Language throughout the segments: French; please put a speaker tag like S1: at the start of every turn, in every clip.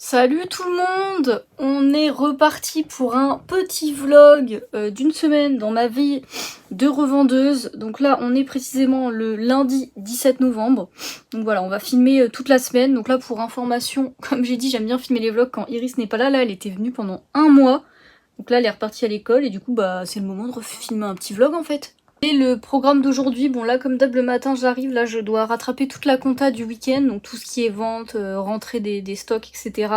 S1: Salut tout le monde! On est reparti pour un petit vlog d'une semaine dans ma vie de revendeuse. Donc là on est précisément le lundi 17 novembre. Donc voilà, on va filmer toute la semaine. Donc là pour information, comme j'ai dit, j'aime bien filmer les vlogs quand Iris n'est pas là. Là elle était venue pendant un mois. Donc là elle est repartie à l'école et du coup bah c'est le moment de refilmer un petit vlog en fait. Et le programme d'aujourd'hui, bon là comme d'hab le matin j'arrive, là je dois rattraper toute la compta du week-end, donc tout ce qui est vente, rentrée des stocks, etc.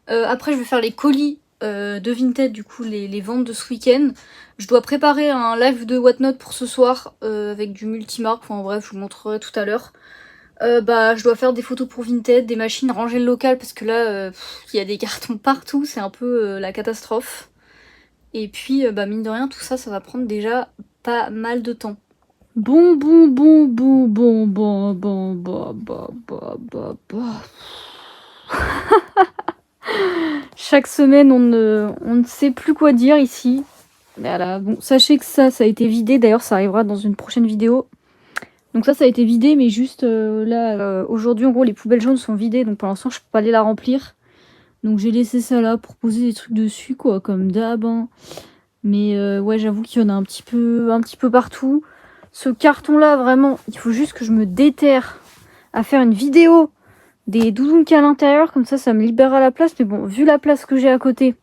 S1: Après je vais faire les colis de Vinted, du coup les ventes de ce week-end. Je dois préparer un live de Whatnot pour ce soir avec du multimarque, enfin bref je vous montrerai tout à l'heure. Je dois faire des photos pour Vinted, des machines, ranger le local parce que là il y a des cartons partout, c'est un peu la catastrophe. Et puis mine de rien tout ça va prendre déjà pas mal de temps. Bon. Chaque semaine, on ne sait plus quoi dire ici. Voilà, bon, sachez que ça a été vidé. D'ailleurs, ça arrivera dans une prochaine vidéo. Donc ça a été vidé, mais juste aujourd'hui, en gros, les poubelles jaunes sont vidées. Donc pour l'instant, je peux pas aller la remplir. Donc j'ai laissé ça là pour poser des trucs dessus, quoi, comme d'hab. Hein. Mais ouais, j'avoue qu'il y en a un petit peu partout. Ce carton-là, vraiment, il faut juste que je me déterre à faire une vidéo des doudounes qu'il y a à l'intérieur. Comme ça me libérera la place. Mais bon, vu la place que j'ai à côté,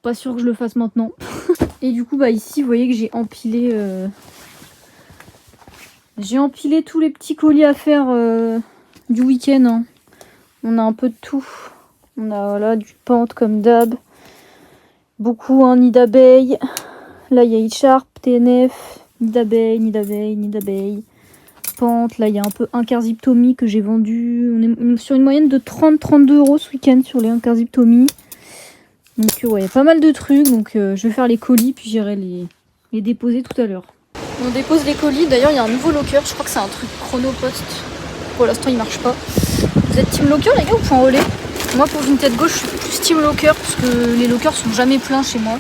S1: pas sûr que je le fasse maintenant. Et du coup, bah ici, vous voyez que j'ai empilé tous les petits colis à faire du week-end. Hein. On a un peu de tout. On a voilà, du pente comme d'hab. Beaucoup un nid d'abeilles. Là, il y a Echarp, TNF, nid d'abeille. Pente. Là, il y a un peu Incarzip Tommy que j'ai vendu. On est sur une moyenne de 30-32 € ce week-end sur les Incarzip Tommy. Donc, ouais, il y a pas mal de trucs. Donc, je vais faire les colis, puis j'irai les déposer tout à l'heure. On dépose les colis. D'ailleurs, il y a un nouveau locker. Je crois que c'est un truc Chronopost. Pour l'instant, il marche pas. Vous êtes team locker, les gars, ou point relais? Moi, pour Vinted Gauche, je suis plus team locker parce que les lockers sont jamais pleins chez moi.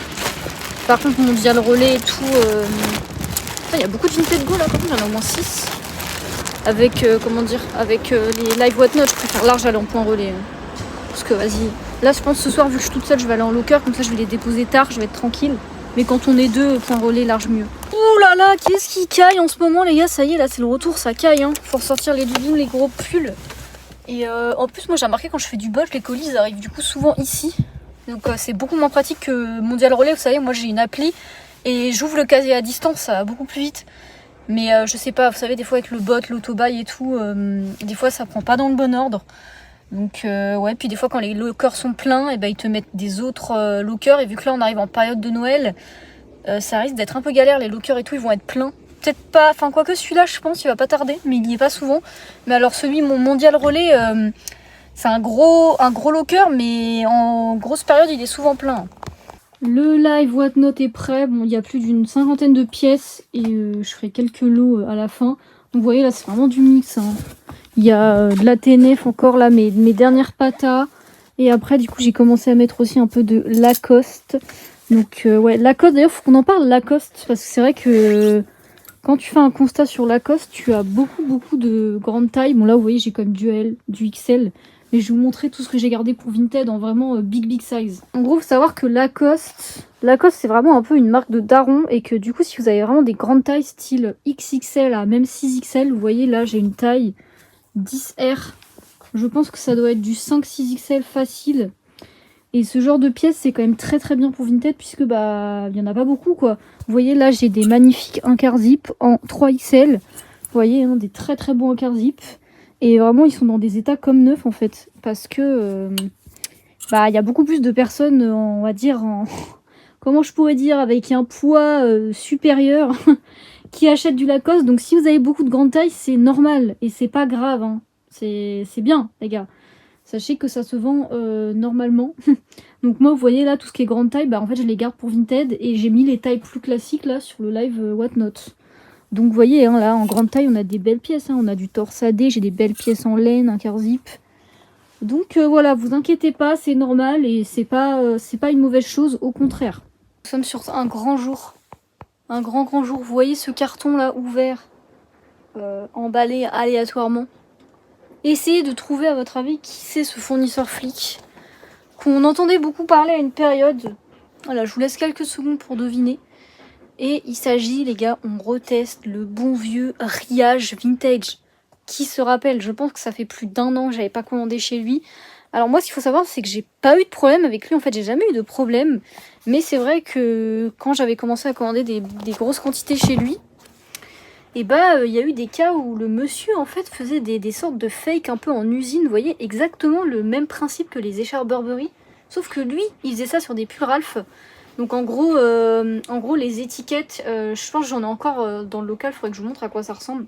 S1: Par contre, Mondial Relais et tout. Il y a beaucoup de Vinted Go là, quand même, j'en ai au moins 6. Avec, les live Whatnot, je préfère large aller en point relais. Parce que vas-y. Là, je pense ce soir, vu que je suis toute seule, je vais aller en locker. Comme ça, je vais les déposer tard, je vais être tranquille. Mais quand on est deux, point relais, large mieux. Ouh là là, qu'est-ce qui caille en ce moment, les gars? Ça y est, là, c'est le retour, ça caille. Hein. Faut ressortir les doudous, les gros pulls. Et en plus, moi, j'ai remarqué quand je fais du bulk, les colis, ils arrivent du coup souvent ici. Donc c'est beaucoup moins pratique que Mondial Relais. Vous savez, moi j'ai une appli et j'ouvre le casier à distance, ça va beaucoup plus vite. Mais je sais pas, vous savez, des fois avec le bot, l'autobail et tout, des fois ça prend pas dans le bon ordre. Donc ouais, puis des fois quand les lockers sont pleins, et ils te mettent des autres lockers. Et vu que là on arrive en période de Noël, ça risque d'être un peu galère. Les lockers et tout, ils vont être pleins. Peut-être pas, enfin quoique celui-là je pense il va pas tarder, mais il y est pas souvent. Mais alors celui, mon Mondial Relais... c'est un gros locker, mais en grosse période, il est souvent plein. Le live Whatnot est prêt. Bon, il y a plus d'une cinquantaine de pièces et je ferai quelques lots à la fin. Donc, vous voyez, là, c'est vraiment du mix. Hein. Il y a de la TNF encore, là, mes dernières patas. Et après, du coup, j'ai commencé à mettre aussi un peu de Lacoste. Donc, ouais, Lacoste, d'ailleurs, faut qu'on en parle, Lacoste. Parce que c'est vrai que quand tu fais un constat sur Lacoste, tu as beaucoup de grandes tailles. Bon, là, vous voyez, j'ai quand même du L, du XL. Mais je vais vous montrer tout ce que j'ai gardé pour Vinted en vraiment big size. En gros, il faut savoir que Lacoste c'est vraiment un peu une marque de daron. Et que du coup, si vous avez vraiment des grandes tailles style XXL à même 6XL, vous voyez là, j'ai une taille 10R. Je pense que ça doit être du 5-6XL facile. Et ce genre de pièces, c'est quand même très bien pour Vinted puisque il y en a pas beaucoup quoi. Vous voyez là, j'ai des magnifiques Incarzip en 3XL. Vous voyez, hein, des très bons Incarzip. Et vraiment, ils sont dans des états comme neufs, en fait. Parce que, il y a beaucoup plus de personnes, on va dire, comment je pourrais dire, avec un poids supérieur, qui achètent du Lacoste. Donc, si vous avez beaucoup de grande taille, c'est normal. Et c'est pas grave, hein. C'est bien, les gars. Sachez que ça se vend normalement. Donc, moi, vous voyez, là, tout ce qui est grande taille, en fait, je les garde pour Vinted. Et j'ai mis les tailles plus classiques, là, sur le live Whatnot. Donc vous voyez, hein, là en grande taille, on a des belles pièces. Hein, on a du torsadé, j'ai des belles pièces en laine, un Incarzip. Donc voilà, vous inquiétez pas, c'est normal et c'est pas une mauvaise chose, au contraire. Nous sommes sur un grand jour. Un grand jour. Vous voyez ce carton là ouvert, emballé aléatoirement. Essayez de trouver à votre avis qui c'est ce fournisseur Flic qu'on entendait beaucoup parler à une période. Voilà, je vous laisse quelques secondes pour deviner. Et il s'agit, les gars, on reteste le bon vieux Riage Vintage. Qui se rappelle, je pense que ça fait plus d'1 an que j'avais pas commandé chez lui. Alors moi, ce qu'il faut savoir, c'est que j'ai pas eu de problème avec lui. En fait, j'ai jamais eu de problème. Mais c'est vrai que quand j'avais commencé à commander des grosses quantités chez lui, et bah, il y a eu des cas où le monsieur, en fait, faisait des sortes de fake un peu en usine. Vous voyez, exactement le même principe que les écharpes Burberry. Sauf que lui, il faisait ça sur des pulls Ralph. Donc en gros, les étiquettes, je pense que j'en ai encore dans le local, il faudrait que je vous montre à quoi ça ressemble.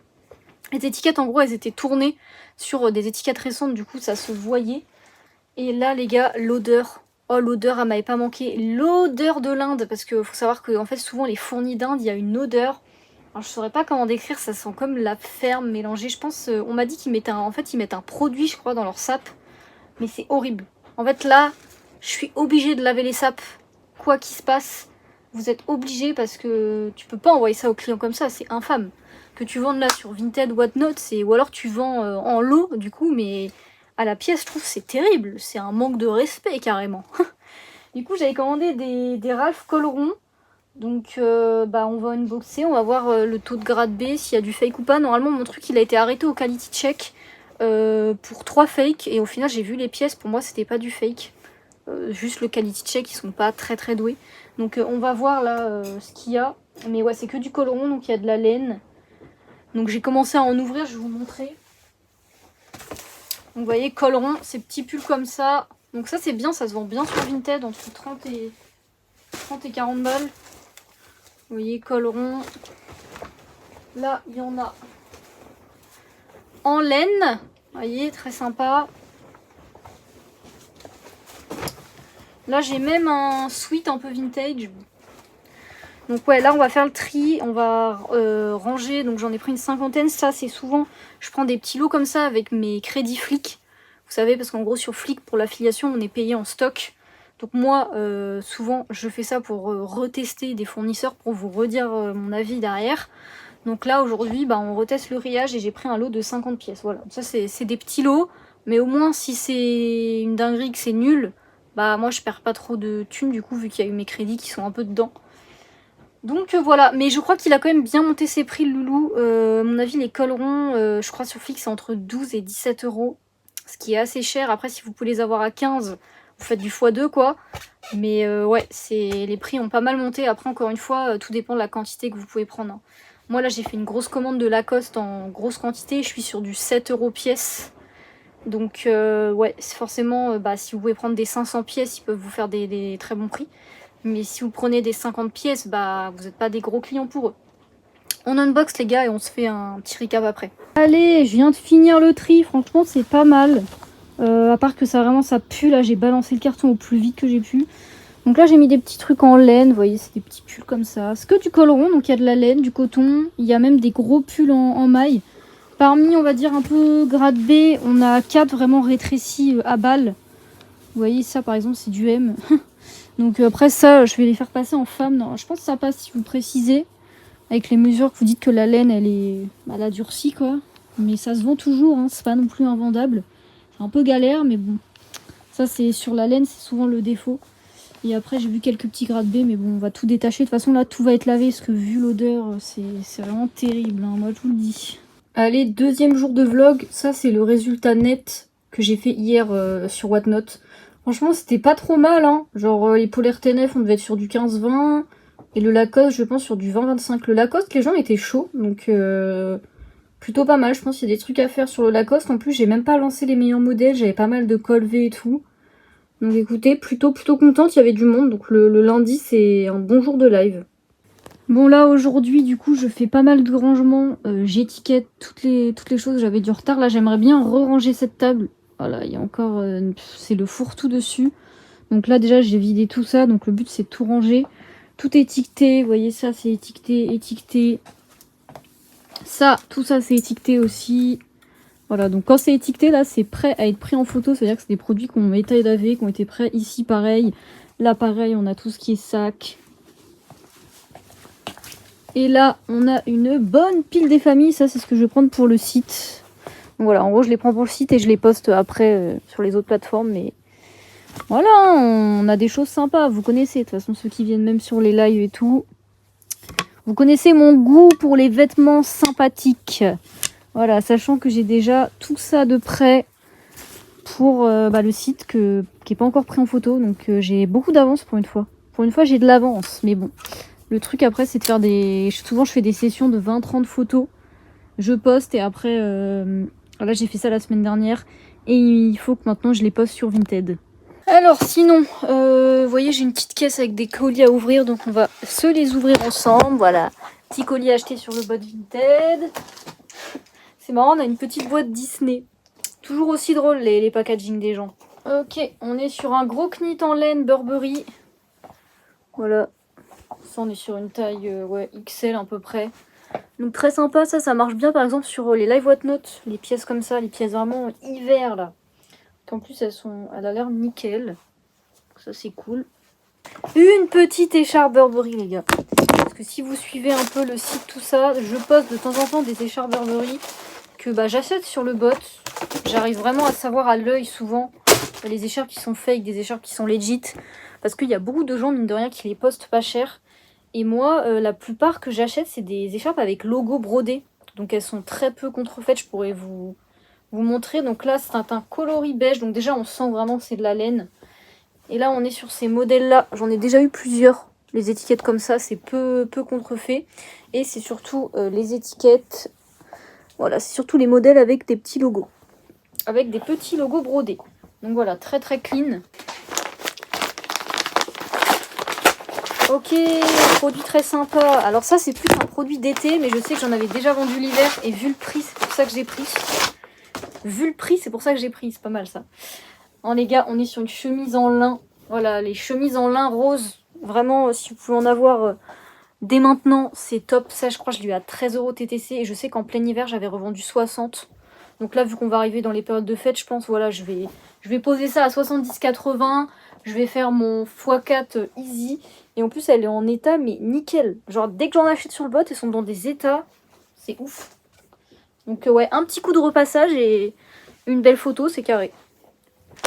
S1: Les étiquettes, en gros, elles étaient tournées sur des étiquettes récentes, du coup, ça se voyait. Et là, les gars, l'odeur. Oh, l'odeur, elle m'avait pas manqué. L'odeur de l'Inde, parce qu'il faut savoir que en fait, souvent, les fournis d'Inde, il y a une odeur. Alors, je saurais pas comment décrire, ça sent comme la ferme mélangée. Je pense, on m'a dit qu'ils mettaient ils mettent un produit, je crois, dans leur sap. Mais c'est horrible. En fait, là, je suis obligée de laver les sapes. Quoi qu'il se passe, vous êtes obligé parce que tu peux pas envoyer ça aux clients comme ça, c'est infâme. Que tu vendes là sur Vinted, Whatnot, ou alors tu vends en lot du coup, mais à la pièce, je trouve c'est terrible, c'est un manque de respect carrément. Du coup, j'avais commandé des Ralph Colleron, donc bah on va unboxer, on va voir le taux de grade B, s'il y a du fake ou pas. Normalement, mon truc il a été arrêté au quality check pour 3 fakes et au final j'ai vu les pièces, pour moi c'était pas du fake. Juste le quality check, ils sont pas très doués. Donc on va voir là ce qu'il y a. Mais ouais, c'est que du colleron, donc il y a de la laine. Donc j'ai commencé à en ouvrir, je vais vous montrer. Donc vous voyez, colleron, ces petits pulls comme ça. Donc ça c'est bien, ça se vend bien sur Vinted, entre 30 et 40 balles. Vous voyez, colleron. Là, il y en a en laine. Vous voyez, très sympa. Là, j'ai même un sweat un peu vintage. Donc ouais, là, on va faire le tri. On va ranger. Donc j'en ai pris une 50aine. Ça, c'est souvent... Je prends des petits lots comme ça avec mes crédits Flic. Vous savez, parce qu'en gros, sur Flic, pour l'affiliation, on est payé en stock. Donc moi, souvent, je fais ça pour retester des fournisseurs, pour vous redire mon avis derrière. Donc là, aujourd'hui, bah, on reteste le Riage et j'ai pris un lot de 50 pièces. Voilà, ça, c'est des petits lots. Mais au moins, si c'est une dinguerie, que c'est nul... Bah moi je perds pas trop de thunes du coup vu qu'il y a eu mes crédits qui sont un peu dedans. Donc voilà, mais je crois qu'il a quand même bien monté ses prix le loulou. À mon avis les collerons, je crois sur Flic c'est entre 12 et 17 €. Ce qui est assez cher. Après si vous pouvez les avoir à 15, vous faites du x2 quoi. Mais ouais, les prix ont pas mal monté. Après encore une fois, tout dépend de la quantité que vous pouvez prendre. Hein. Moi là j'ai fait une grosse commande de Lacoste en grosse quantité. Je suis sur du 7 € pièce. Donc ouais, c'est forcément, si vous pouvez prendre des 500 pièces, ils peuvent vous faire des très bons prix. Mais si vous prenez des 50 pièces, bah vous n'êtes pas des gros clients pour eux. On unbox les gars et on se fait un petit recap après. Allez, je viens de finir le tri, franchement c'est pas mal. À part que ça vraiment ça pue, là j'ai balancé le carton au plus vite que j'ai pu. Donc là j'ai mis des petits trucs en laine, vous voyez c'est des petits pulls comme ça. C'est que du colleron, donc il y a de la laine, du coton, il y a même des gros pulls en maille. Parmi, on va dire, un peu grade B, on a 4 vraiment rétrécis à balles. Vous voyez, ça, par exemple, c'est du M. Donc après ça, je vais les faire passer en femme. Non, je pense que ça passe si vous précisez. Avec les mesures que vous dites que la laine, elle a durci, quoi. Mais ça se vend toujours, hein, c'est pas non plus invendable. C'est un peu galère, mais bon. Ça, c'est sur la laine, c'est souvent le défaut. Et après, j'ai vu quelques petits grades B, mais bon, on va tout détacher. De toute façon, là, tout va être lavé, parce que vu l'odeur, c'est vraiment terrible, hein, moi, je vous le dis. Allez, deuxième jour de vlog, ça c'est le résultat net que j'ai fait hier sur Whatnot. Franchement c'était pas trop mal hein, genre les polaires TNF on devait être sur du 15-20 et le Lacoste je pense sur du 20-25. Le Lacoste les gens étaient chauds donc plutôt pas mal, je pense qu'il y a des trucs à faire sur le Lacoste. En plus j'ai même pas lancé les meilleurs modèles, j'avais pas mal de col V et tout. Donc écoutez, plutôt contente, il y avait du monde donc le lundi c'est un bon jour de live. Bon là aujourd'hui du coup je fais pas mal de rangements, j'étiquette toutes les choses, j'avais du retard. Là j'aimerais bien re-ranger cette table. Voilà, il y a encore, c'est le fourre-tout dessus. Donc là déjà j'ai vidé tout ça, donc le but c'est de tout ranger. Tout étiqueté, vous voyez ça c'est étiqueté. Ça, tout ça c'est étiqueté aussi. Voilà, donc quand c'est étiqueté là c'est prêt à être pris en photo, c'est-à-dire que c'est des produits qui ont été lavés, qui ont été prêts. Ici pareil, là pareil on a tout ce qui est sac. Et là, on a une bonne pile des familles. Ça, c'est ce que je vais prendre pour le site. Donc voilà, en gros, je les prends pour le site et je les poste après sur les autres plateformes. Mais voilà, on a des choses sympas. Vous connaissez, de toute façon, ceux qui viennent même sur les lives et tout. Vous connaissez mon goût pour les vêtements sympathiques. Voilà, sachant que j'ai déjà tout ça de prêt pour le site qui n'est pas encore pris en photo. Donc j'ai beaucoup d'avance pour une fois. Pour une fois, j'ai de l'avance. Mais bon, le truc après, c'est de faire des... Souvent, je fais des sessions de 20-30 photos. Je poste et après... Là, j'ai fait ça la semaine dernière. Et il faut que maintenant, je les poste sur Vinted. Alors sinon, vous voyez, j'ai une petite caisse avec des colis à ouvrir. Donc on va se les ouvrir ensemble. Voilà, petit colis acheté sur le bot Vinted. C'est marrant, on a une petite boîte Disney. Toujours aussi drôle les packaging des gens. Ok, on est sur un gros knit en laine Burberry. Voilà. Ça, on est sur une taille XL à peu près. Donc très sympa, ça marche bien par exemple sur les live notes, les pièces comme ça, les pièces vraiment hiver là. En plus elle a l'air nickel. Ça c'est cool. Une petite écharpe Burberry les gars. Parce que si vous suivez un peu le site, tout ça, je poste de temps en temps des écharpes Burberry que j'achète sur le bot. J'arrive vraiment à savoir à l'œil souvent les écharpes qui sont fake, des écharpes qui sont legit. Parce qu'il y a beaucoup de gens, mine de rien, qui les postent pas cher. Et moi, la plupart que j'achète, c'est des écharpes avec logo brodé. Donc elles sont très peu contrefaites, je pourrais vous montrer. Donc là, c'est un coloris beige. Donc déjà, on sent vraiment que c'est de la laine. Et là, on est sur ces modèles-là. J'en ai déjà eu plusieurs. Les étiquettes comme ça, c'est peu contrefait. Et c'est surtout les étiquettes... Voilà, c'est surtout les modèles avec des petits logos. Avec des petits logos brodés. Donc voilà, très clean. Ok, produit très sympa. Alors ça, c'est plus un produit d'été, mais je sais que j'en avais déjà vendu l'hiver. Et vu le prix, c'est pour ça que j'ai pris. Vu le prix, c'est pour ça que j'ai pris. C'est pas mal ça. Hein, les gars, on est sur une chemise en lin. Voilà, les chemises en lin rose. Vraiment, si vous pouvez en avoir dès maintenant, c'est top. Ça, je crois, je l'ai eu à 13 € TTC. Et je sais qu'en plein hiver, j'avais revendu 60. Donc là, vu qu'on va arriver dans les périodes de fête, je pense, voilà, je vais poser ça à 70-80. Je vais faire mon x4 easy. Et en plus, elle est en état, mais nickel. Genre, dès que j'en achète sur le bot, elles sont dans des états. C'est ouf. Donc ouais, un petit coup de repassage et une belle photo, c'est carré.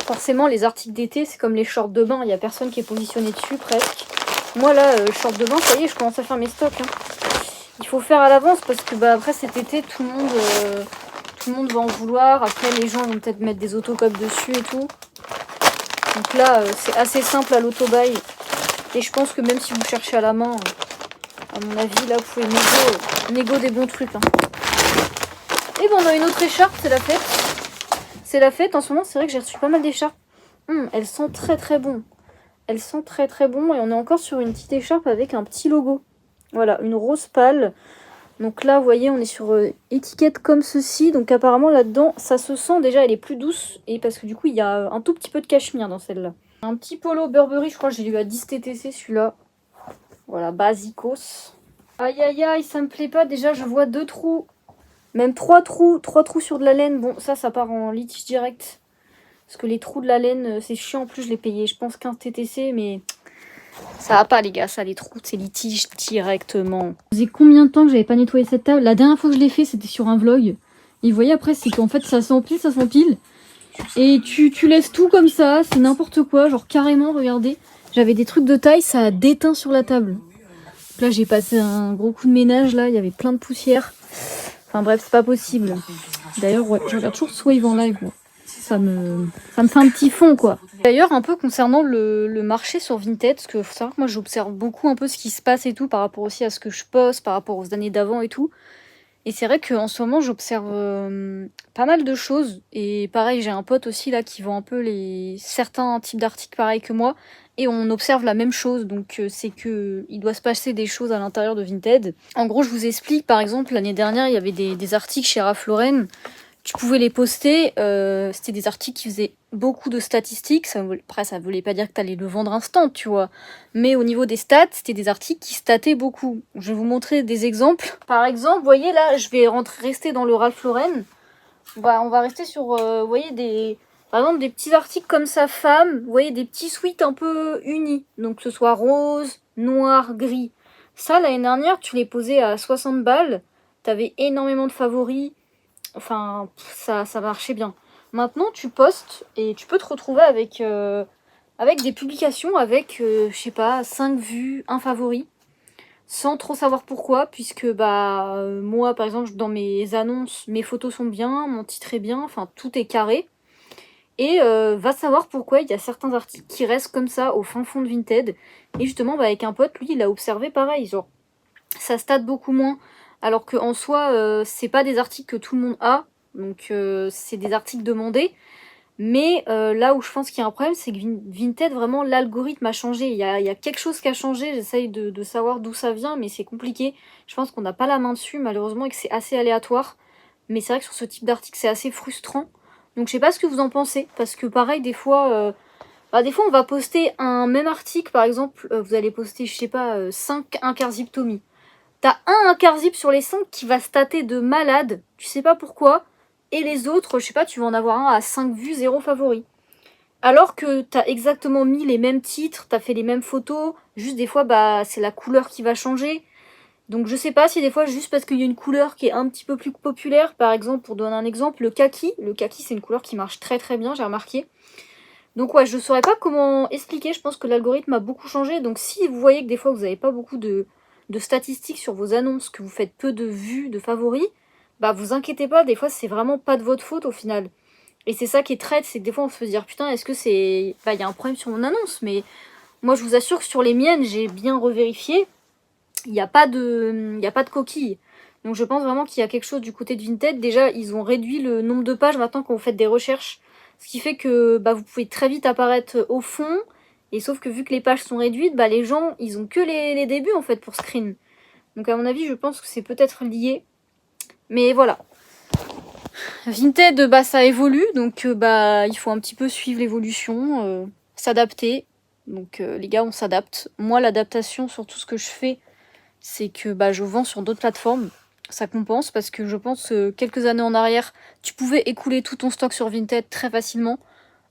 S1: Forcément, les articles d'été, c'est comme les shorts de bain. Il n'y a personne qui est positionné dessus, presque. Moi, là, shorts de bain, ça y est, je commence à faire mes stocks. Hein. Il faut faire à l'avance parce que après cet été, tout le monde va en vouloir. Après, les gens vont peut-être mettre des autocopies dessus et tout. Donc là, c'est assez simple à l'auto-buy. Et je pense que même si vous cherchez à la main, à mon avis, là, vous pouvez négo des bons trucs. Hein. Et bon, on a une autre écharpe, c'est la fête. C'est la fête. En ce moment, c'est vrai que j'ai reçu pas mal d'écharpes. Elles sentent très bon. Elles sentent très bon. Et on est encore sur une petite écharpe avec un petit logo. Voilà, une rose pâle. Donc là, vous voyez, on est sur étiquette comme ceci. Donc apparemment, là-dedans, ça se sent déjà, elle est plus douce. Et parce que du coup, il y a un tout petit peu de cachemire dans celle-là. Un petit polo Burberry, je crois que j'ai eu à 10 TTC celui-là. Voilà, basicos. Aïe, ça me plaît pas. Déjà, je vois 2 trous. Même 3 trous. 3 trous sur de la laine. Bon, ça part en litige direct. Parce que les trous de la laine, c'est chiant. En plus, je l'ai payé, je pense, 15 TTC, mais... Ça va pas les gars, ça les trous, c'est litige directement. Ça faisait combien de temps que j'avais pas nettoyé cette table? La dernière fois que je l'ai fait, c'était sur un vlog. Et vous voyez après, c'est qu'en fait ça s'empile. Et tu laisses tout comme ça, c'est n'importe quoi, genre carrément, regardez. J'avais des trucs de taille, ça a déteint sur la table. Donc là j'ai passé un gros coup de ménage, là, il y avait plein de poussière. Enfin bref, c'est pas possible. D'ailleurs, ouais, je regarde toujours Swave en live, moi. Ça me fait un petit fond quoi. D'ailleurs un peu concernant le marché sur Vinted, parce que faut savoir que moi j'observe beaucoup un peu ce qui se passe et tout par rapport aussi à ce que je poste, par rapport aux années d'avant et tout. Et c'est vrai qu'en ce moment j'observe pas mal de choses. Et pareil, j'ai un pote aussi là qui vend un peu certains types d'articles pareils que moi. Et on observe la même chose, donc c'est que il doit se passer des choses à l'intérieur de Vinted. En gros, je vous explique, par exemple, l'année dernière, il y avait des articles chez Ralph Lauren. Tu pouvais les poster, c'était des articles qui faisaient beaucoup de statistiques. Après, ça voulait pas dire que tu allais le vendre instant, tu vois. Mais au niveau des stats, c'était des articles qui stataient beaucoup. Je vais vous montrer des exemples. Par exemple, vous voyez là, je vais rester dans le Ralph Lauren. On va rester sur, vous voyez, par exemple, des petits articles comme ça, femmes. Vous voyez, des petits sweats un peu unis. Donc, que ce soit rose, noir, gris. Ça, l'année dernière, tu les posais à 60 balles. T'avais énormément de favoris. enfin, ça marchait bien. Maintenant, tu postes et tu peux te retrouver avec, avec des publications avec, je sais pas, 5 vues, un favori, sans trop savoir pourquoi, puisque bah moi, par exemple, dans mes annonces, mes photos sont bien, mon titre est bien, enfin, tout est carré. Et va savoir pourquoi il y a certains articles qui restent comme ça au fin fond de Vinted. Et justement, bah, avec un pote, lui, il a observé pareil, genre, ça state beaucoup moins. Alors qu'en soi, c'est pas des articles que tout le monde a, donc c'est des articles demandés. Mais là où je pense qu'il y a un problème, c'est que Vinted, vraiment, l'algorithme a changé. Il y a quelque chose qui a changé, j'essaye de savoir d'où ça vient, mais c'est compliqué. Je pense qu'on n'a pas la main dessus, malheureusement, et que c'est assez aléatoire. Mais c'est vrai que sur ce type d'article, c'est assez frustrant. Donc je sais pas ce que vous en pensez, parce que pareil, des fois on va poster un même article, par exemple, vous allez poster, je sais pas, 5 1/4 zip Tommy. T'as un 1/4 zip sur les 5 qui va stater de malade, tu sais pas pourquoi, et les autres, je sais pas, tu vas en avoir un à 5 vues, 0 favori. Alors que t'as exactement mis les mêmes titres, t'as fait les mêmes photos, juste des fois, bah, c'est la couleur qui va changer. Donc je sais pas si des fois, juste parce qu'il y a une couleur qui est un petit peu plus populaire, par exemple, pour donner un exemple, le kaki. Le kaki, c'est une couleur qui marche très très bien, j'ai remarqué. Donc ouais, je saurais pas comment expliquer, je pense que l'algorithme a beaucoup changé. Donc si vous voyez que des fois, vous n'avez pas beaucoup de statistiques sur vos annonces, que vous faites peu de vues, de favoris, bah vous inquiétez pas, des fois, c'est vraiment pas de votre faute au final. Et c'est ça qui est traite, c'est que des fois, on se peut se dire, putain, est-ce que c'est... Bah, il y a un problème sur mon annonce, mais moi, je vous assure que sur les miennes, j'ai bien revérifié. Il n'y a pas de coquille. Donc je pense vraiment qu'il y a quelque chose du côté de Vinted. Déjà, ils ont réduit le nombre de pages maintenant quand vous faites des recherches. Ce qui fait que bah, vous pouvez très vite apparaître au fond. Et sauf que vu que les pages sont réduites, bah, les gens, ils ont que les débuts en fait pour screen. Donc à mon avis, je pense que c'est peut-être lié. Mais voilà. Vinted, bah, ça évolue. Donc bah, il faut un petit peu suivre l'évolution, s'adapter. Donc les gars, on s'adapte. Moi, l'adaptation sur tout ce que je fais, c'est que bah, je vends sur d'autres plateformes. Ça compense parce que je pense quelques années en arrière, tu pouvais écouler tout ton stock sur Vinted très facilement.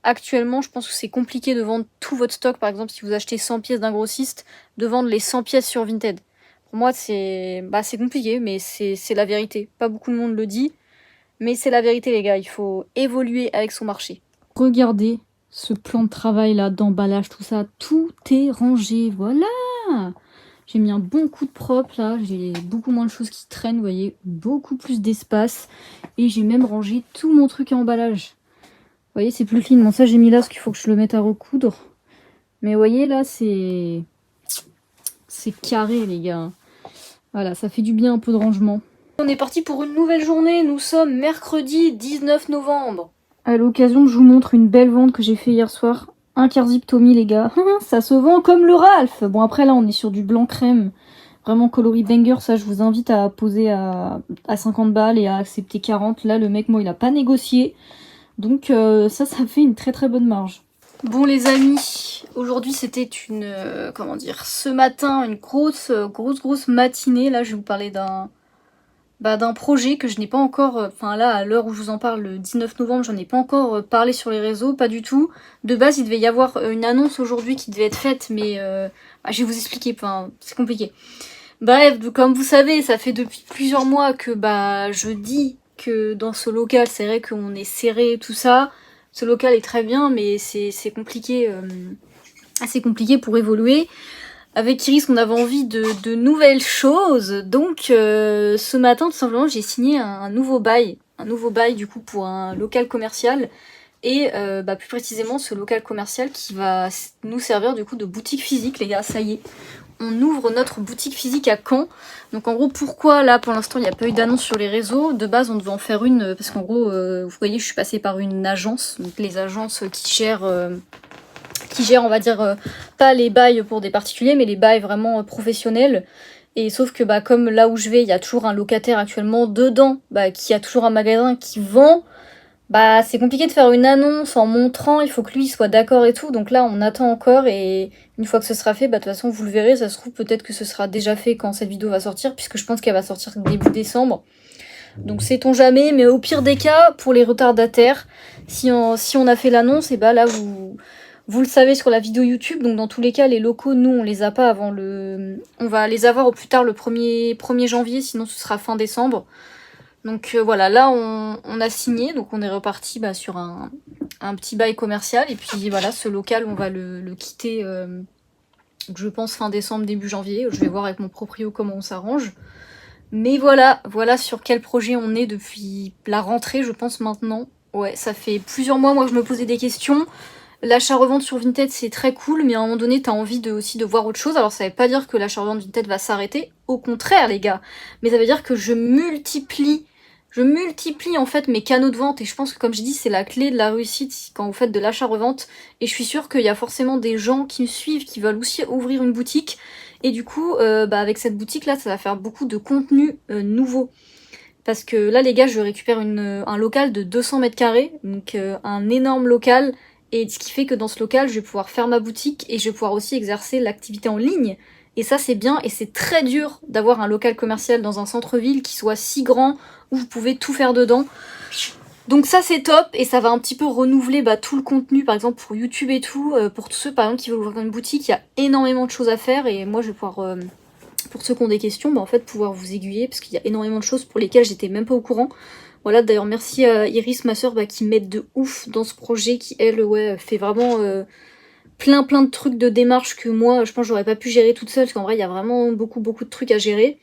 S1: Actuellement, je pense que c'est compliqué de vendre tout votre stock. Par exemple, si vous achetez 100 pièces d'un grossiste, de vendre les 100 pièces sur Vinted. Pour moi, c'est compliqué, mais c'est la vérité. Pas beaucoup de monde le dit, mais c'est la vérité, les gars. Il faut évoluer avec son marché. Regardez ce plan de travail là, d'emballage, tout ça. Tout est rangé, voilà. J'ai mis un bon coup de propre là, j'ai beaucoup moins de choses qui traînent, vous voyez, beaucoup plus d'espace. Et j'ai même rangé tout mon truc à emballage. Vous voyez, c'est plus clean. Bon, ça j'ai mis là parce qu'il faut que je le mette à recoudre. Mais vous voyez là, c'est carré les gars. Voilà, ça fait du bien un peu de rangement. On est parti pour une nouvelle journée, nous sommes mercredi 19 novembre. À l'occasion, je vous montre une belle vente que j'ai fait hier soir. 1/4 zip Tommy les gars, ça se vend comme le Ralph. Bon après là on est sur du blanc crème, vraiment coloris banger, ça je vous invite à poser à 50 balles et à accepter 40. Là le mec moi il a pas négocié, donc ça fait une très très bonne marge. Bon les amis, aujourd'hui c'était une, comment dire, ce matin une grosse matinée. Là je vais vous parler d'un projet que je n'ai pas encore, enfin là à l'heure où je vous en parle, le 19 novembre, j'en ai pas encore parlé sur les réseaux, pas du tout. De base il devait y avoir une annonce aujourd'hui qui devait être faite, mais je vais vous expliquer, enfin c'est compliqué. Bref, comme vous savez, ça fait depuis plusieurs mois que je dis que dans ce local, c'est vrai qu'on est serré, tout ça. Ce local est très bien, mais c'est compliqué, assez compliqué pour évoluer. Avec Iris, on avait envie de nouvelles choses, donc ce matin, tout simplement, j'ai signé un nouveau bail. Un nouveau bail, du coup, pour un local commercial. Et plus précisément, ce local commercial qui va nous servir, du coup, de boutique physique, les gars, ça y est. On ouvre notre boutique physique à Caen. Donc en gros, pourquoi là, pour l'instant, il n'y a pas eu d'annonce sur les réseaux. De base, on devait en faire une, parce qu'en gros, vous voyez, je suis passée par une agence. Donc les agences qui gèrent, on va dire, pas les bails pour des particuliers, mais les bails vraiment professionnels. Et sauf que comme là où je vais, il y a toujours un locataire actuellement dedans, qui a toujours un magasin qui vend. C'est compliqué de faire une annonce en montrant, il faut que lui soit d'accord et tout. Donc là, on attend encore et une fois que ce sera fait, de toute façon, vous le verrez. Ça se trouve, peut-être que ce sera déjà fait quand cette vidéo va sortir, puisque je pense qu'elle va sortir début décembre. Donc sait-on jamais, mais au pire des cas, pour les retardataires, si on a fait l'annonce, et là, vous le savez sur la vidéo YouTube. Donc dans tous les cas, les locaux, nous, on les a pas avant on va les avoir au plus tard le 1er janvier, sinon ce sera fin décembre. Donc voilà, là on a signé, donc on est reparti sur un petit bail commercial. Et puis voilà, ce local on va le quitter, je pense fin décembre, début janvier. Je vais voir avec mon proprio comment on s'arrange. Mais voilà sur quel projet on est depuis la rentrée, je pense maintenant. Ouais, ça fait plusieurs mois, moi je me posais des questions. L'achat-revente sur Vinted c'est très cool, mais à un moment donné t'as envie aussi de voir autre chose. Alors ça veut pas dire que l'achat-revente Vinted va s'arrêter, au contraire les gars. Mais ça veut dire que je multiplie en fait mes canaux de vente, et je pense que comme je dis c'est la clé de la réussite quand vous faites de l'achat-revente. Et je suis sûre qu'il y a forcément des gens qui me suivent, qui veulent aussi ouvrir une boutique. Et du coup, avec cette boutique là, ça va faire beaucoup de contenu nouveau. Parce que là les gars, je récupère un local de 200 mètres carrés, donc un énorme local. Et ce qui fait que dans ce local, je vais pouvoir faire ma boutique et je vais pouvoir aussi exercer l'activité en ligne. Et ça, c'est bien, et c'est très dur d'avoir un local commercial dans un centre-ville qui soit si grand, où vous pouvez tout faire dedans. Donc ça, c'est top, et ça va un petit peu renouveler tout le contenu, par exemple pour YouTube et tout. Pour tous ceux, par exemple, qui veulent ouvrir une boutique, il y a énormément de choses à faire, et moi, je vais pouvoir, pour ceux qui ont des questions, en fait, pouvoir vous aiguiller, parce qu'il y a énormément de choses pour lesquelles j'étais même pas au courant. Voilà, d'ailleurs merci à Iris, ma soeur, qui m'aide de ouf dans ce projet, qui elle, fait vraiment plein de trucs de démarches que moi, je pense j'aurais pas pu gérer toute seule, parce qu'en vrai il y a vraiment beaucoup de trucs à gérer.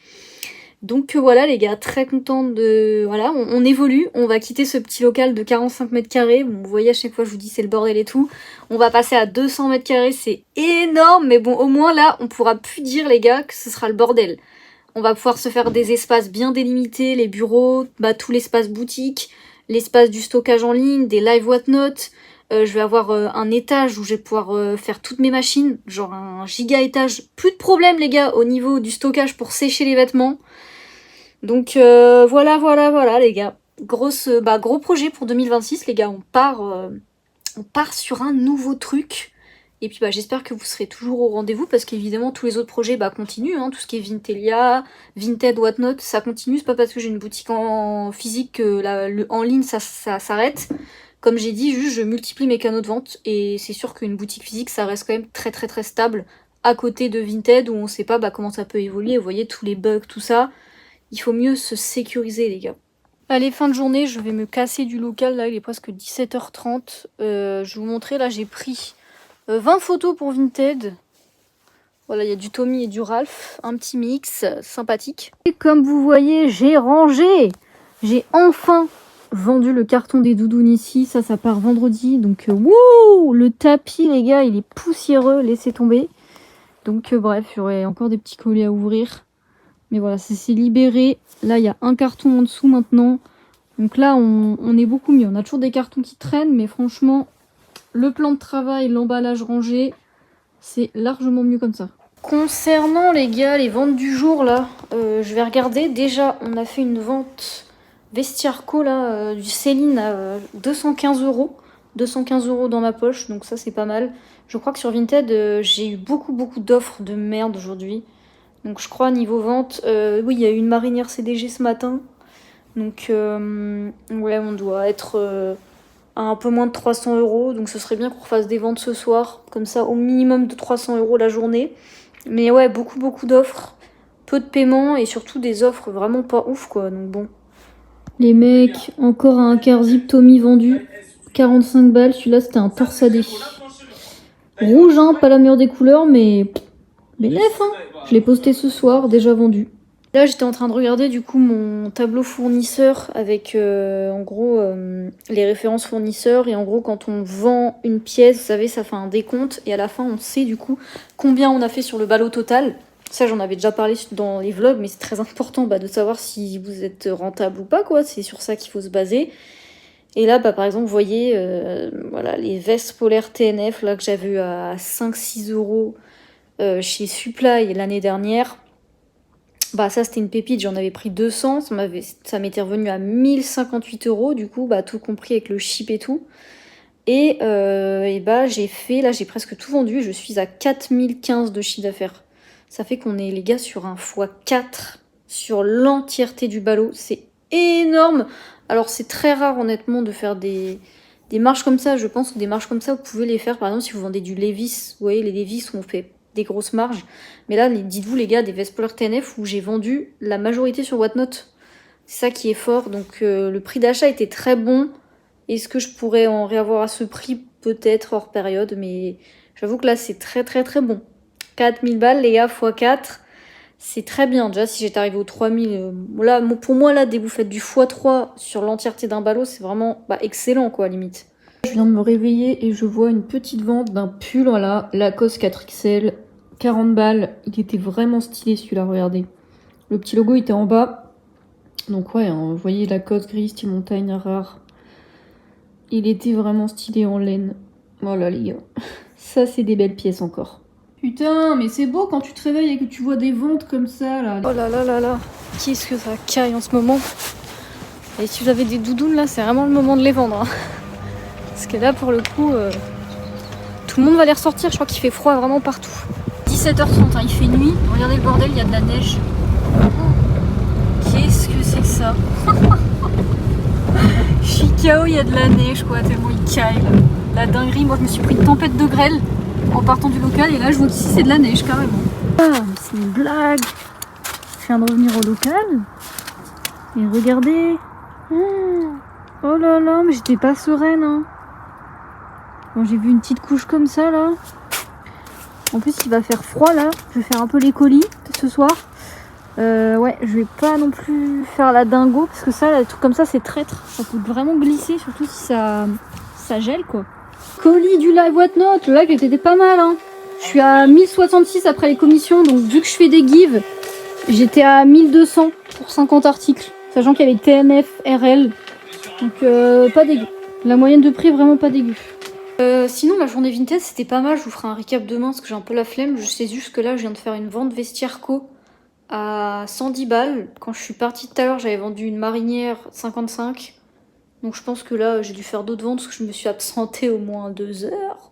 S1: Donc voilà les gars, très contente de... Voilà, on évolue, on va quitter ce petit local de 45 mètres carrés, bon, vous voyez à chaque fois je vous dis c'est le bordel et tout, on va passer à 200 mètres carrés, c'est énorme, mais bon au moins là on pourra plus dire les gars que ce sera le bordel. On va pouvoir se faire des espaces bien délimités, les bureaux, tout l'espace boutique, l'espace du stockage en ligne, des live whatnot. Je vais avoir un étage où je vais pouvoir faire toutes mes machines, genre un giga étage. Plus de problème les gars au niveau du stockage pour sécher les vêtements. Donc voilà les gars. Gros projet pour 2026 les gars, on part sur un nouveau truc. Et puis j'espère que vous serez toujours au rendez-vous, parce qu'évidemment tous les autres projets continuent, hein, tout ce qui est Vintelia, Vinted, whatnot, ça continue. C'est pas parce que j'ai une boutique en physique que en ligne ça s'arrête. Comme j'ai dit, juste je multiplie mes canaux de vente, et c'est sûr qu'une boutique physique ça reste quand même très stable à côté de Vinted où on sait pas comment ça peut évoluer. Vous voyez tous les bugs, tout ça, il faut mieux se sécuriser les gars. Allez, fin de journée, je vais me casser du local, là il est presque 17h30. Je vais vous montrer, là j'ai pris 20 photos pour Vinted. Voilà, il y a du Tommy et du Ralph. Un petit mix sympathique. Et comme vous voyez, j'ai rangé. J'ai enfin vendu le carton des doudounes ici. Ça part vendredi. Donc, wouh, le tapis, les gars, il est poussiéreux. Laissez tomber. Donc, bref, il y aurait encore des petits colis à ouvrir. Mais voilà, ça s'est libéré. Là, il y a un carton en dessous maintenant. Donc là, on est beaucoup mieux. On a toujours des cartons qui traînent, mais franchement... Le plan de travail, l'emballage rangé, c'est largement mieux comme ça. Concernant les gars, les ventes du jour là, je vais regarder. Déjà, on a fait une vente Vestiarco là, du Céline à 215 €. 215 € dans ma poche, donc ça c'est pas mal. Je crois que sur Vinted, j'ai eu beaucoup d'offres de merde aujourd'hui. Donc je crois niveau vente, oui il y a eu une marinière CDG ce matin. Donc ouais, on doit être... à un peu moins de 300 €, donc ce serait bien qu'on refasse des ventes ce soir, comme ça au minimum de 300 € la journée. Mais ouais, beaucoup d'offres, peu de paiements, et surtout des offres vraiment pas ouf quoi, donc bon. Les mecs, encore un quart zip Tommy vendu, 45 balles, celui-là c'était un torsadé. Rouge hein, pas la meilleure des couleurs, mais nef hein, je l'ai posté ce soir, déjà vendu. Là, j'étais en train de regarder du coup mon tableau fournisseur avec en gros les références fournisseurs. Et en gros, quand on vend une pièce, vous savez, ça fait un décompte. Et à la fin, on sait du coup combien on a fait sur le ballot total. Ça, j'en avais déjà parlé dans les vlogs, mais c'est très important de savoir si vous êtes rentable ou pas, quoi. C'est sur ça qu'il faut se baser. Et là, par exemple, vous voyez, voilà, les vestes polaires TNF là, que j'avais eu à 5-6 € chez Supply l'année dernière. Ça c'était une pépite, j'en avais pris 200, ça m'était revenu à 1058 € du coup, tout compris avec le ship et tout. Et j'ai presque tout vendu, je suis à 4015 de chiffre d'affaires. Ça fait qu'on est les gars sur un x4 sur l'entièreté du ballot, c'est énorme. Alors c'est très rare honnêtement de faire des marges comme ça. Je pense que des marges comme ça vous pouvez les faire par exemple si vous vendez du Levi's. Vous voyez les Levi's où on fait des grosses marges. Mais là, dites-vous les gars, des vestes polaires TNF où j'ai vendu la majorité sur whatnot. C'est ça qui est fort. Donc le prix d'achat était très bon. Est-ce que je pourrais en réavoir à ce prix? Peut-être hors période, mais j'avoue que là c'est très très très bon. 4000 balles les gars, x 4, c'est très bien. Déjà si j'étais arrivée aux 3000, là, pour moi là, dès que vous faites du x3 sur l'entièreté d'un ballot, c'est vraiment excellent quoi, limite. Je viens de me réveiller et je vois une petite vente d'un pull, voilà, Lacoste 4XL, 40 balles. Il était vraiment stylé celui-là, regardez. Le petit logo était en bas. Donc ouais, hein, vous voyez Lacoste gris, style montagne rare. Il était vraiment stylé en laine. Voilà les gars, ça c'est des belles pièces encore. Putain, mais c'est beau quand tu te réveilles et que tu vois des ventes comme ça là. Oh là là là là, qu'est-ce que ça caille en ce moment. Et si vous avez des doudounes là, c'est vraiment le moment de les vendre. Hein. Parce que là pour le coup, tout le monde va les ressortir, je crois qu'il fait froid vraiment partout. 17h30, hein, il fait nuit, regardez le bordel, il y a de la neige. Oh, qu'est-ce que c'est que ça. Je suis KO, il y a de la neige quoi, tellement il caille. La dinguerie, moi je me suis pris une tempête de grêle en partant du local et là je vois qu'ici c'est de la neige carrément. Ah, mais c'est une blague. Je viens de revenir au local et regardez. Oh là là, mais j'étais pas sereine. Hein. Bon, j'ai vu une petite couche comme ça là. En plus il va faire froid là. Je vais faire un peu les colis ce soir. Ouais, je vais pas non plus faire la dingo parce que ça, les trucs comme ça c'est traître. Ça peut vraiment glisser, surtout si ça gèle quoi. Colis du live Whatnot, le live était pas mal hein. Je suis à 1066 après les commissions, donc vu que je fais des gives, j'étais à 1200 pour 50 articles. Sachant qu'il y avait TNF, RL, donc pas dégueu. La moyenne de prix vraiment pas dégueu. Sinon la journée vintage c'était pas mal, je vous ferai un recap demain parce que j'ai un peu la flemme. Je sais juste que là je viens de faire une vente vestiaire co à 110 balles. Quand je suis partie tout à l'heure j'avais vendu une marinière 55. Donc je pense que là j'ai dû faire d'autres ventes parce que je me suis absentée au moins 2 heures.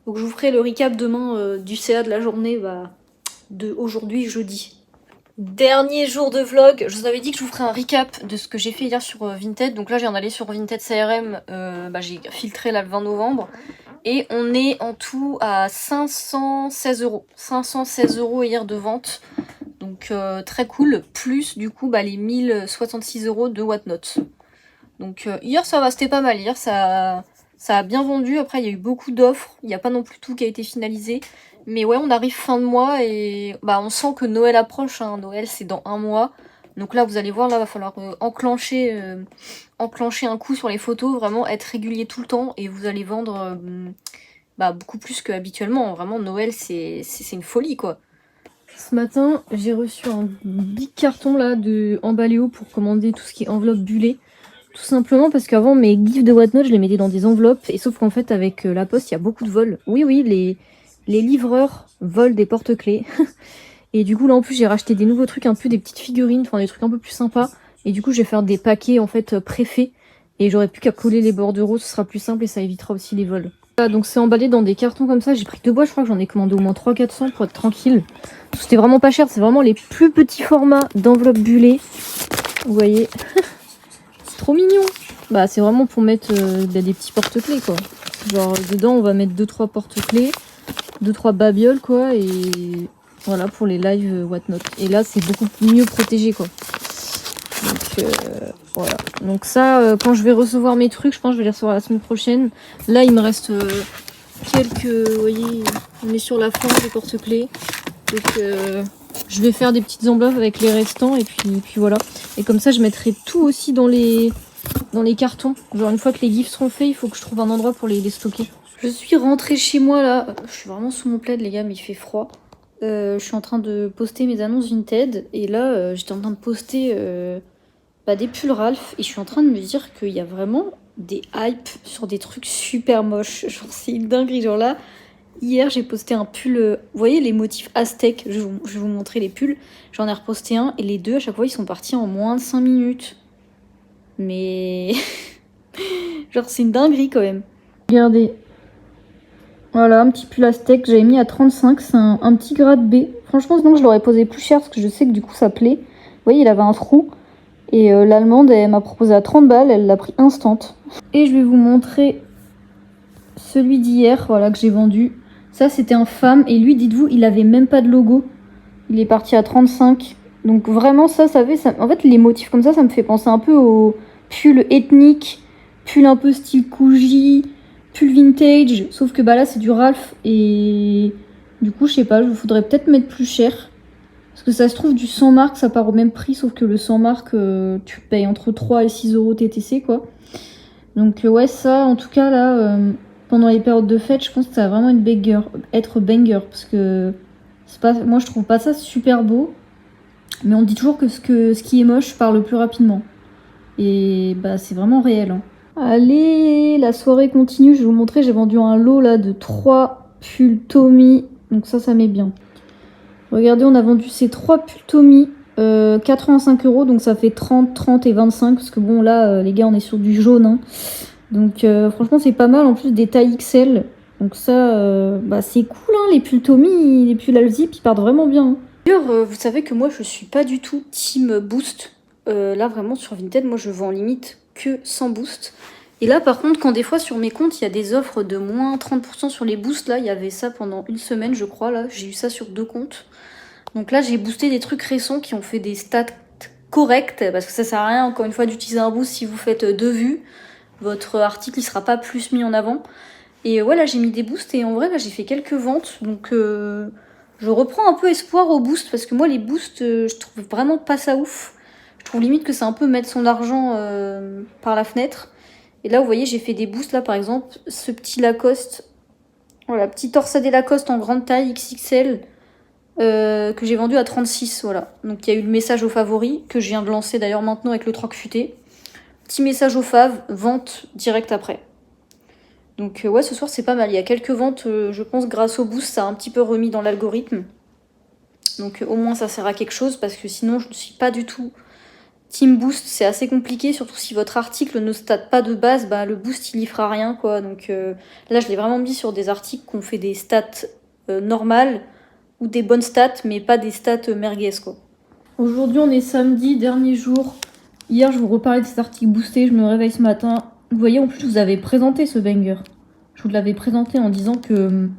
S1: Donc je vous ferai le recap demain du CA de la journée de aujourd'hui jeudi. Dernier jour de vlog, je vous avais dit que je vous ferai un recap de ce que j'ai fait hier sur Vinted. Donc là je viens d'aller sur Vinted CRM, j'ai filtré là le 20 novembre. Et on est en tout à 516 euros. 516 euros hier de vente. Donc très cool. Plus du coup les 1066 euros de Whatnot. Donc hier ça va, c'était pas mal. Hier ça a bien vendu. Après il y a eu beaucoup d'offres. Il n'y a pas non plus tout qui a été finalisé. Mais ouais, on arrive fin de mois et on sent que Noël approche. Hein. Noël c'est dans 1 mois. Donc là vous allez voir, là va falloir enclencher un coup sur les photos. Vraiment être régulier tout le temps. Et vous allez vendre beaucoup plus qu'habituellement. Vraiment Noël c'est une folie quoi. Ce matin j'ai reçu un big carton là de Emballeo pour commander tout ce qui est enveloppe bullée. Tout simplement parce qu'avant mes gifs de Whatnot je les mettais dans des enveloppes. Et sauf qu'en fait avec la poste il y a beaucoup de vols. Oui les livreurs volent des porte-clés. Et du coup là en plus j'ai racheté des nouveaux trucs, un peu des petites figurines, enfin des trucs un peu plus sympas. Et du coup je vais faire des paquets en fait préfaits. Et j'aurai plus qu'à coller les bordereaux, ce sera plus simple et ça évitera aussi les vols. Voilà, donc c'est emballé dans des cartons comme ça, j'ai pris 2 boîtes, je crois que j'en ai commandé au moins 300-400 pour être tranquille. C'était vraiment pas cher, c'est vraiment les plus petits formats d'enveloppe bullée. Vous voyez. C'est trop mignon. C'est vraiment pour mettre des petits porte-clés quoi. Genre dedans on va mettre 2-3 porte-clés. 2-3 babioles quoi, et voilà pour les lives Whatnot. Et là c'est beaucoup mieux protégé quoi. Donc voilà. Donc ça quand je vais recevoir mes trucs, je pense que je vais les recevoir la semaine prochaine. Là il me reste quelques, vous voyez, on est sur la fin des porte-clés. Donc je vais faire des petites enveloppes avec les restants et puis voilà. Et comme ça je mettrai tout aussi dans les cartons. Genre une fois que les gifs seront faits, il faut que je trouve un endroit pour les stocker. Je suis rentrée chez moi là, je suis vraiment sous mon plaid les gars mais il fait froid. Je suis en train de poster mes annonces Vinted et là j'étais en train de poster des pulls Ralph et je suis en train de me dire qu'il y a vraiment des hypes sur des trucs super moches. Genre c'est une dinguerie. Genre là, hier j'ai posté un pull, vous voyez les motifs aztèques, je vais vous montrer les pulls. J'en ai reposté un et les deux à chaque fois ils sont partis en moins de 5 minutes. Mais genre c'est une dinguerie quand même. Regardez. Voilà, un petit pull aztèque que j'avais mis à 35, c'est un petit grade B. Franchement, sinon je l'aurais posé plus cher parce que je sais que du coup ça plaît. Vous voyez, il avait un trou. Et l'allemande, elle m'a proposé à 30 balles, elle l'a pris instant. Et je vais vous montrer celui d'hier, voilà, que j'ai vendu. Ça, c'était un femme et lui, dites-vous, il avait même pas de logo. Il est parti à 35. Donc vraiment ça fait... Ça... En fait les motifs comme ça me fait penser un peu au pull ethnique, pull un peu style Coogi, pull vintage. Sauf que bah là c'est du Ralph et du coup je sais pas, je voudrais peut-être mettre plus cher. Parce que ça se trouve du sans marque ça part au même prix, sauf que le sans marque tu payes entre 3 et 6 euros TTC quoi. Donc ouais ça en tout cas là pendant les périodes de fête je pense que ça va vraiment être banger parce que c'est pas, moi je trouve pas ça super beau. Mais on dit toujours que ce qui est moche part le plus rapidement. Et bah c'est vraiment réel. Hein. Allez, la soirée continue. Je vais vous montrer, j'ai vendu un lot là de 3 pulls Tommy. Donc ça met bien. Regardez, on a vendu ces 3 pulls Tommy. 85 euros, donc ça fait 30, 30 et 25. Parce que bon là, les gars, on est sur du jaune. Hein. Donc franchement, c'est pas mal. En plus, des tailles XL. Donc ça, bah, c'est cool. Hein, les pulls Tommy, les pulls Alzip, ils partent vraiment bien. Hein. D'ailleurs, vous savez que moi je suis pas du tout team boost. Là vraiment sur Vinted, moi je vends limite que sans boost. Et là par contre, quand des fois sur mes comptes il y a des offres de moins 30% sur les boosts, là il y avait ça pendant une semaine je crois, là j'ai eu ça sur 2 comptes. Donc là j'ai boosté des trucs récents qui ont fait des stats correctes, parce que ça sert à rien encore une fois d'utiliser un boost si vous faites 2 vues. Votre article il sera pas plus mis en avant. Et ouais là j'ai mis des boosts et en vrai là j'ai fait quelques ventes, donc... Je reprends un peu espoir au boost parce que moi les boosts je trouve vraiment pas ça ouf. Je trouve limite que c'est un peu mettre son argent par la fenêtre. Et là vous voyez j'ai fait des boosts là par exemple ce petit Lacoste, voilà petit torsadé Lacoste en grande taille XXL que j'ai vendu à 36 voilà. Donc il y a eu le message aux favoris que je viens de lancer d'ailleurs maintenant avec le troc futé. Petit message aux faves, vente direct après. Donc ouais, ce soir c'est pas mal. Il y a quelques ventes, je pense, grâce au boost, ça a un petit peu remis dans l'algorithme. Donc au moins ça sert à quelque chose, parce que sinon je ne suis pas du tout team boost. C'est assez compliqué, surtout si votre article ne state pas de base, bah le boost il y fera rien quoi. Donc là je l'ai vraiment mis sur des articles qui ont fait des stats normales ou des bonnes stats, mais pas des stats merguez quoi. Aujourd'hui on est samedi, dernier jour. Hier je vous reparlais de cet article boosté, je me réveille ce matin. Vous voyez, en plus, je vous avais présenté ce banger. Je vous l'avais présenté en disant que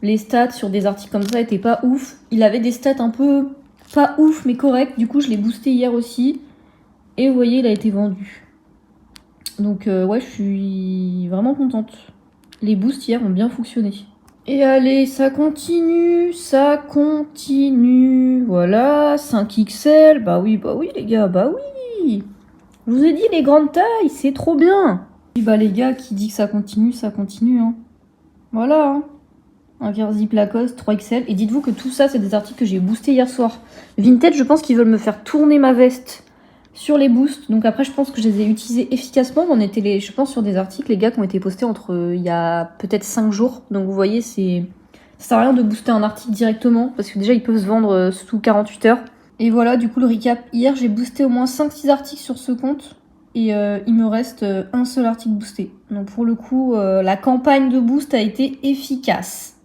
S1: les stats sur des articles comme ça étaient pas ouf. Il avait des stats un peu pas ouf, mais corrects. Du coup, je l'ai boosté hier aussi. Et vous voyez, il a été vendu. Donc, ouais, je suis vraiment contente. Les boosts hier ont bien fonctionné. Et allez, ça continue, ça continue. Voilà, 5XL. Bah oui, les gars, bah oui. Je vous ai dit, les grandes tailles, c'est trop bien. Et bah les gars, qui dit que ça continue, hein. Voilà, hein. Un Verzip Lacoste 3XL. Et dites-vous que tout ça, c'est des articles que j'ai boostés hier soir. Vinted, je pense qu'ils veulent me faire tourner ma veste sur les boosts. Donc après, je pense que je les ai utilisés efficacement. On était, je pense, sur des articles, les gars, qui ont été postés entre il y a peut-être 5 jours. Donc vous voyez, ça sert à rien de booster un article directement, parce que déjà, ils peuvent se vendre sous 48 heures. Et voilà, du coup, le recap. Hier, j'ai boosté au moins 5-6 articles sur ce compte. Et il me reste un seul article boosté. Donc pour le coup, la campagne de boost a été efficace.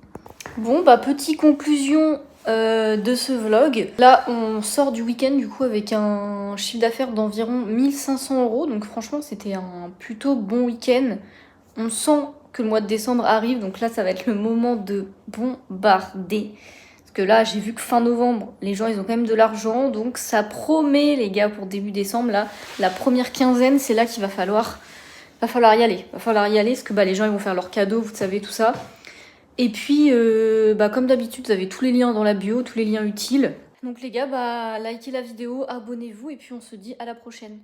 S1: Bon, bah petite conclusion de ce vlog. Là, on sort du week-end du coup avec un chiffre d'affaires d'environ 1500 euros. Donc franchement, c'était un plutôt bon week-end. On sent que le mois de décembre arrive. Donc là, ça va être le moment de bombarder. Parce que là, j'ai vu que fin novembre, les gens, ils ont quand même de l'argent. Donc ça promet, les gars, pour début décembre. Là, la première quinzaine, c'est là qu'il va falloir y aller. Parce que bah, les gens, ils vont faire leurs cadeaux, vous savez, tout ça. Et puis, bah, comme d'habitude, vous avez tous les liens dans la bio, tous les liens utiles. Donc les gars, bah, likez la vidéo, abonnez-vous et puis on se dit à la prochaine.